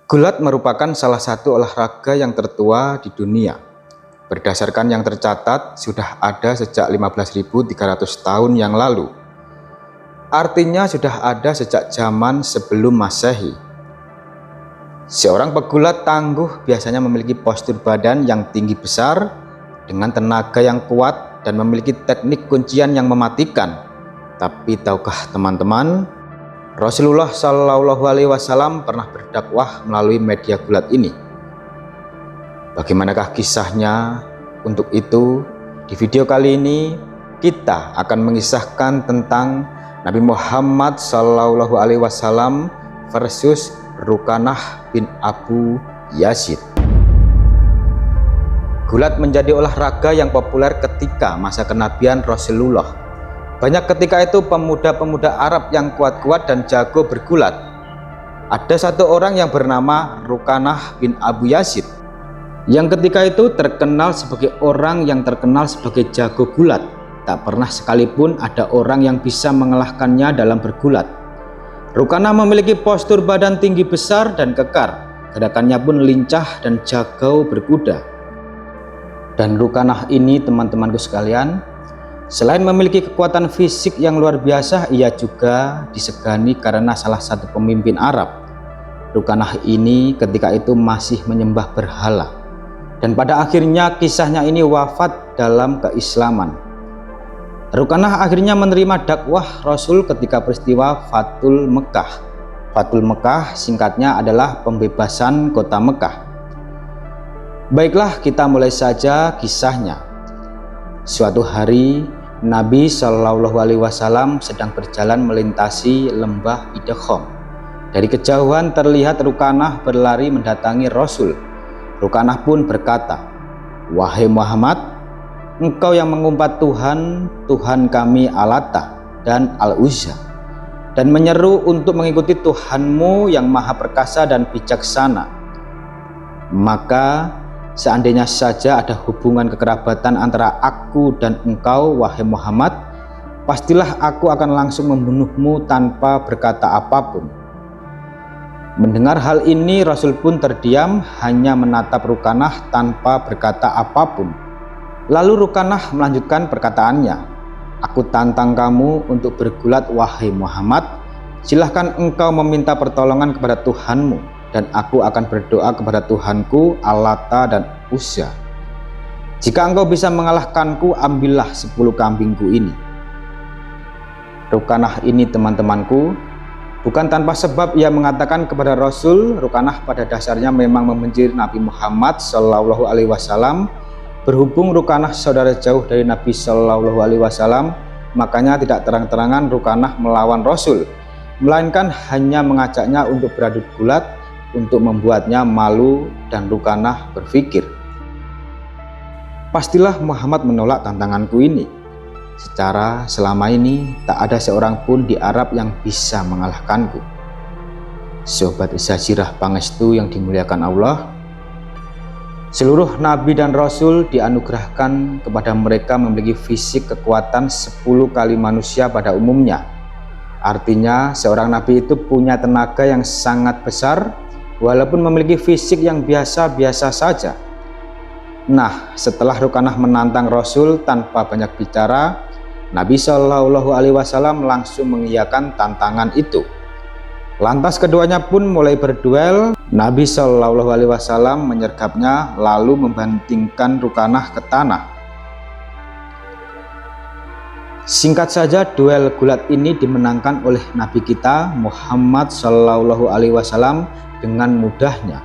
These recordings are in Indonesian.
Gulat merupakan salah satu olahraga yang tertua di dunia. Berdasarkan yang tercatat, sudah ada sejak 15.300 tahun yang lalu. Artinya sudah ada sejak zaman sebelum Masehi. Seorang pegulat tangguh biasanya memiliki postur badan yang tinggi besar, dengan tenaga yang kuat dan memiliki teknik kuncian yang mematikan. Tapi tahukah teman-teman, Rasulullah Shallallahu Alaihi Wasallam pernah berdakwah melalui media gulat ini. Bagaimanakah kisahnya? Untuk itu, di video kali ini kita akan mengisahkan tentang Nabi Muhammad Shallallahu Alaihi Wasallam versus Rukanah bin Abu Yazid. Gulat menjadi olahraga yang populer ketika masa kenabian Rasulullah. Banyak ketika itu pemuda-pemuda Arab yang kuat-kuat dan jago bergulat. Ada satu orang yang bernama Rukanah bin Abu Yazid, yang ketika itu terkenal sebagai orang yang terkenal sebagai jago gulat. Tak pernah sekalipun ada orang yang bisa mengalahkannya dalam bergulat. Rukanah memiliki postur badan tinggi besar dan kekar. Gerakannya pun lincah dan jago berkuda. Dan Rukanah ini, teman-temanku sekalian, selain memiliki kekuatan fisik yang luar biasa, ia juga disegani karena salah satu pemimpin Arab. Rukanah ini ketika itu masih menyembah berhala, dan pada akhirnya kisahnya ini wafat dalam keislaman. Rukanah akhirnya menerima dakwah Rasul ketika peristiwa Fathul Mekah. Fathul Mekah singkatnya adalah pembebasan kota Mekah. Baiklah, kita mulai saja kisahnya. Suatu hari Nabi Shallallahu Alaihi Wasallam sedang berjalan melintasi lembah Idkham. Dari kejauhan terlihat Rukanah berlari mendatangi Rasul. Rukanah pun berkata, "Wahai Muhammad, engkau yang mengumpat Tuhan kami Al-Lata dan Al-Uzza, dan menyeru untuk mengikuti Tuhanmu yang maha perkasa dan bijaksana. Maka seandainya saja ada hubungan kekerabatan antara aku dan engkau, wahai Muhammad, pastilah aku akan langsung membunuhmu tanpa berkata apapun." Mendengar hal ini, Rasul pun terdiam, hanya menatap Rukanah tanpa berkata apapun. Lalu Rukanah melanjutkan perkataannya, "Aku tantang kamu untuk bergulat, wahai Muhammad. Silahkan engkau meminta pertolongan kepada Tuhanmu, dan aku akan berdoa kepada Tuhanku Al-Lata dan Uzza. Jika engkau bisa mengalahkanku, ambillah 10 kambingku ini." Rukanah ini, teman-temanku, bukan tanpa sebab ia mengatakan kepada Rasul. Rukanah pada dasarnya memang membenci Nabi Muhammad Shallallahu Alaihi Wasallam. Berhubung Rukanah saudara jauh dari Nabi Shallallahu Alaihi Wasallam, makanya tidak terang-terangan Rukanah melawan Rasul, melainkan hanya mengajaknya untuk beradu gulat untuk membuatnya malu. Dan Rukanah berpikir, pastilah Muhammad menolak tantanganku ini. Secara selama ini tak ada seorang pun di Arab yang bisa mengalahkanku. Sobat Zazirah Pangestu yang dimuliakan Allah, seluruh Nabi dan Rasul dianugerahkan kepada mereka memiliki fisik kekuatan 10 kali manusia pada umumnya. Artinya seorang Nabi itu punya tenaga yang sangat besar, walaupun memiliki fisik yang biasa-biasa saja. Nah, setelah Rukanah menantang Rasul tanpa banyak bicara, Nabi Shallallahu Alaihi Wasallam langsung mengiyakan tantangan itu. Lantas keduanya pun mulai berduel. Nabi Shallallahu Alaihi Wasallam menyergapnya lalu membantingkan Rukanah ke tanah. Singkat saja, duel gulat ini dimenangkan oleh Nabi kita Muhammad Shallallahu Alaihi Wasallam dengan mudahnya.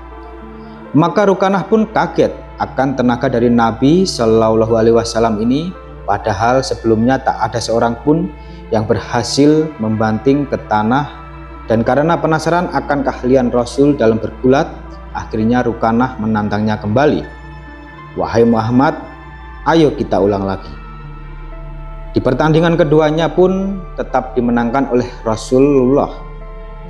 Maka Rukanah pun kaget akan tenaga dari Nabi Shallallahu Alaihi Wasallam ini, padahal sebelumnya tak ada seorang pun yang berhasil membanting ke tanah. Dan karena penasaran akan keahlian Rasul dalam bergulat, akhirnya Rukanah menantangnya kembali. "Wahai Muhammad, ayo kita ulang lagi." Di pertandingan keduanya pun tetap dimenangkan oleh Rasulullah.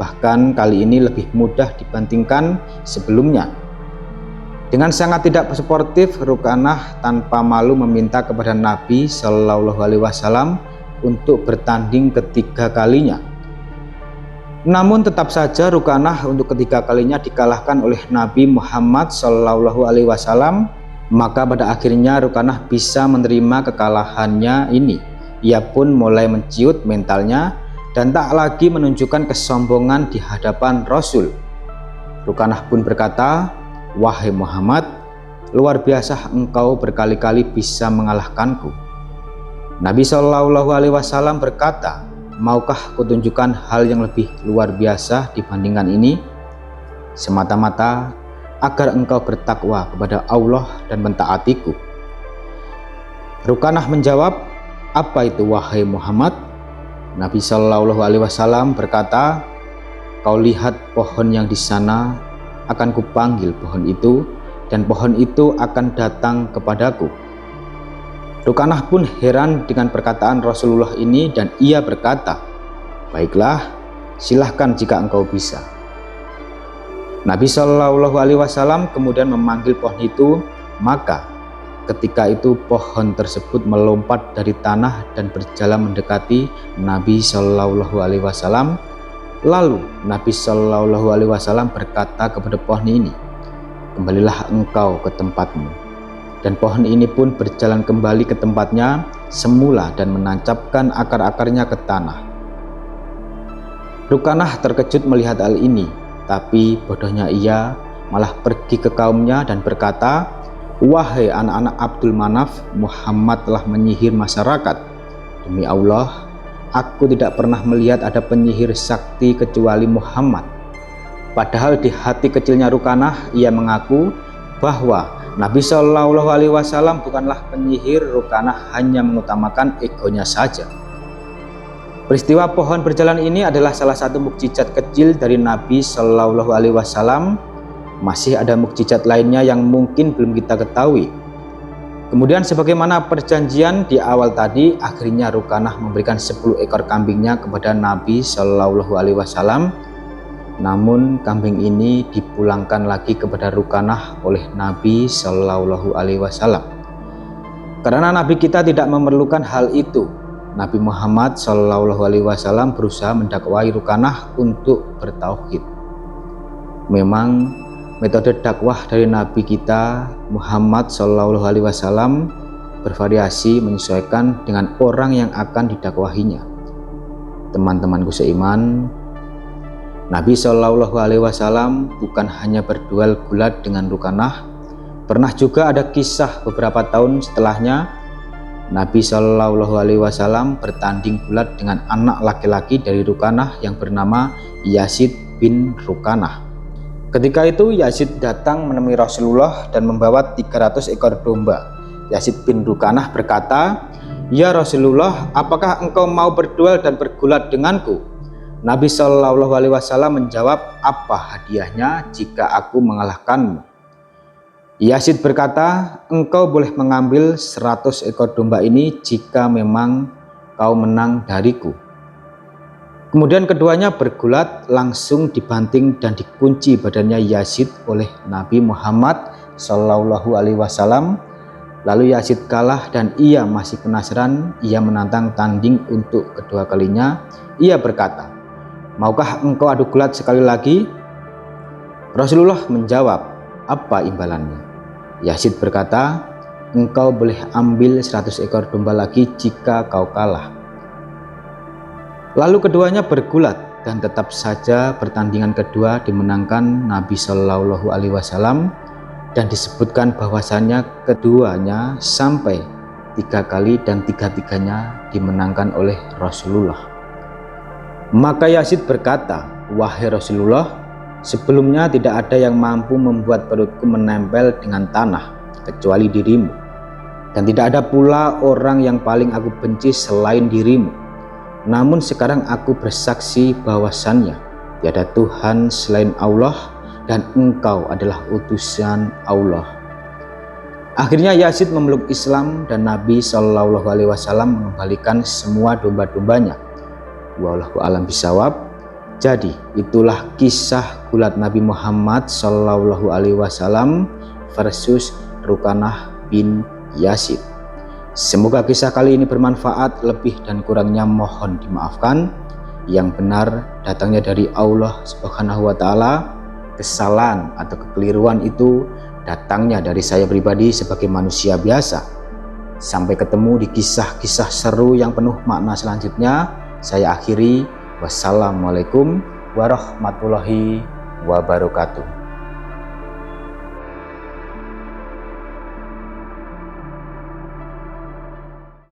Bahkan kali ini lebih mudah dibandingkan sebelumnya. Dengan sangat tidak sportif, Rukanah tanpa malu meminta kepada Nabi Shallallahu Alaihi Wasallam untuk bertanding ketiga kalinya. Namun tetap saja Rukanah untuk ketiga kalinya dikalahkan oleh Nabi Muhammad SAW. Maka pada akhirnya Rukanah bisa menerima kekalahannya ini. Ia pun mulai menciut mentalnya dan tak lagi menunjukkan kesombongan di hadapan Rasul. Rukanah pun berkata, "Wahai Muhammad, luar biasa engkau berkali-kali bisa mengalahkanku." Nabi SAW berkata, "Maukah kutunjukkan hal yang lebih luar biasa dibandingkan ini? Semata-mata agar engkau bertakwa kepada Allah dan mentaatiku." Rukanah menjawab, "Apa itu wahai Muhammad?" Nabi SAW berkata, "Kau lihat pohon yang di sana, akan kupanggil pohon itu, dan pohon itu akan datang kepadaku." Rukanah pun heran dengan perkataan Rasulullah ini dan ia berkata, "Baiklah, silahkan jika engkau bisa." Nabi SAW kemudian memanggil pohon itu, maka ketika itu pohon tersebut melompat dari tanah dan berjalan mendekati Nabi SAW. Lalu Nabi SAW berkata kepada pohon ini, "Kembalilah engkau ke tempatmu." Dan pohon ini pun berjalan kembali ke tempatnya semula dan menancapkan akar-akarnya ke tanah. Rukanah terkejut melihat hal ini, tapi bodohnya ia malah pergi ke kaumnya dan berkata, "Wahai anak-anak Abdul Manaf, Muhammad telah menyihir masyarakat. Demi Allah, aku tidak pernah melihat ada penyihir sakti kecuali Muhammad." Padahal di hati kecilnya Rukanah ia mengaku bahwa Nabi SAW bukanlah penyihir. Rukanah hanya mengutamakan egonya saja. Peristiwa pohon berjalan ini adalah salah satu mukjizat kecil dari Nabi SAW. Masih ada mukjizat lainnya yang mungkin belum kita ketahui. Kemudian sebagaimana perjanjian di awal tadi, akhirnya Rukanah memberikan 10 ekor kambingnya kepada Nabi SAW. Namun kambing ini dipulangkan lagi kepada Rukanah oleh Nabi SAW. Karena Nabi kita tidak memerlukan hal itu, Nabi Muhammad SAW berusaha mendakwai Rukanah untuk bertauhid. Memang metode dakwah dari Nabi kita Muhammad SAW bervariasi menyesuaikan dengan orang yang akan didakwahinya. Teman-temanku seiman, Nabi SAW bukan hanya berduel gulat dengan Rukanah. Pernah juga ada kisah beberapa tahun setelahnya, Nabi SAW bertanding gulat dengan anak laki-laki dari Rukanah yang bernama Yazid bin Rukanah. Ketika itu Yazid datang menemui Rasulullah dan membawa 300 ekor domba. Yazid bin Rukanah berkata, "Ya Rasulullah, apakah engkau mau berduel dan bergulat denganku?" Nabi SAW menjawab, "Apa hadiahnya jika aku mengalahkanmu?" Yazid berkata, "Engkau boleh mengambil 100 ekor domba ini jika memang kau menang dariku." Kemudian keduanya bergulat, langsung dibanting dan dikunci badannya Yazid oleh Nabi Muhammad SAW. Lalu Yazid kalah dan ia masih penasaran. Ia menantang tanding untuk kedua kalinya. Ia berkata, "Maukah engkau adu gulat sekali lagi?" Rasulullah menjawab, "Apa imbalannya?" Yazid berkata, "Engkau boleh ambil 100 ekor domba lagi jika kau kalah." Lalu keduanya bergulat dan tetap saja pertandingan kedua dimenangkan Nabi SAW, dan disebutkan bahwasannya keduanya sampai 3 kali dan tiga-tiganya dimenangkan oleh Rasulullah. Maka Yazid berkata, "Wahai Rasulullah, sebelumnya tidak ada yang mampu membuat perutku menempel dengan tanah kecuali dirimu, dan tidak ada pula orang yang paling aku benci selain dirimu. Namun sekarang aku bersaksi bahwasannya tiada Tuhan selain Allah dan engkau adalah utusan Allah." Akhirnya Yazid memeluk Islam dan Nabi SAW mengembalikan semua domba-dombanya. Wallahu a'lam bishawab. Jadi itulah kisah gulat Nabi Muhammad SAW versus Rukanah bin Yazid. Semoga kisah kali ini bermanfaat, lebih dan kurangnya mohon dimaafkan. yang benar datangnya dari Allah Subhanahu wa Ta'ala. Kesalahan atau kekeliruan itu datangnya dari saya pribadi sebagai manusia biasa. Sampai ketemu di kisah-kisah seru yang penuh makna selanjutnya. Saya akhiri. Wassalamualaikum warahmatullahi wabarakatuh.